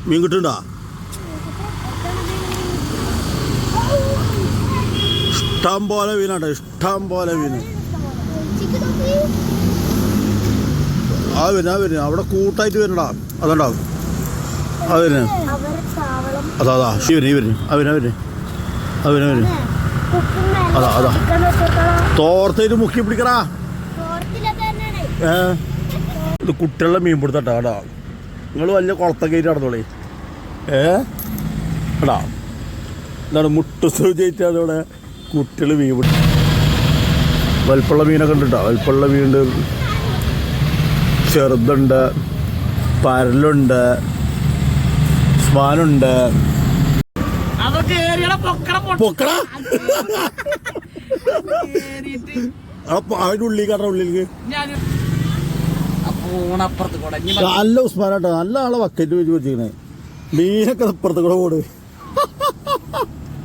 മീൻ കിട്ടുന്നുണ്ടോ? ഇഷ്ടം പോലെ മീനാട്ടോ, ഇഷ്ടം പോലെ മീൻ. ആ വരുന്ന അവിടെ കൂട്ടായിട്ട് വരുന്നടാ, അതുണ്ടാവും. അത് വരുന്ന അതാ ഈ വരുന്നു അതാ തോർത്തേര് മുക്കി പിടിക്കടാ. ഇത് കുട്ടികളുടെ മീൻ പിടുത്തട്ടാ കേടാ. നിങ്ങൾ വലിയ കുളത്തൊക്കെ ആയിട്ട് നടന്നോളേ. എടാ എന്താണ് മുട്ട സൂചിച്ചാൽ അതോടെ കുട്ടികൾ മീൻ പിടി. വലിപ്പുള്ള മീനൊക്കെ ഉണ്ട് കേട്ടോ. വലിപ്പുള്ള മീനുണ്ട്, ചെറുതുണ്ട്, പരലുണ്ട്, സ്മാനുണ്ട്. പൊക്കട അതിൻ്റെ ഉള്ളിൽ കട ഉള്ളിലേക്ക് നല്ല ഉസ്മാനാട്ടോ. നല്ല ആളെ വക്കറ്റ് വെച്ച് വെച്ചിരിക്കണേ. മീനൊക്കെ അപ്പുറത്ത് കൂടെ ഓട്.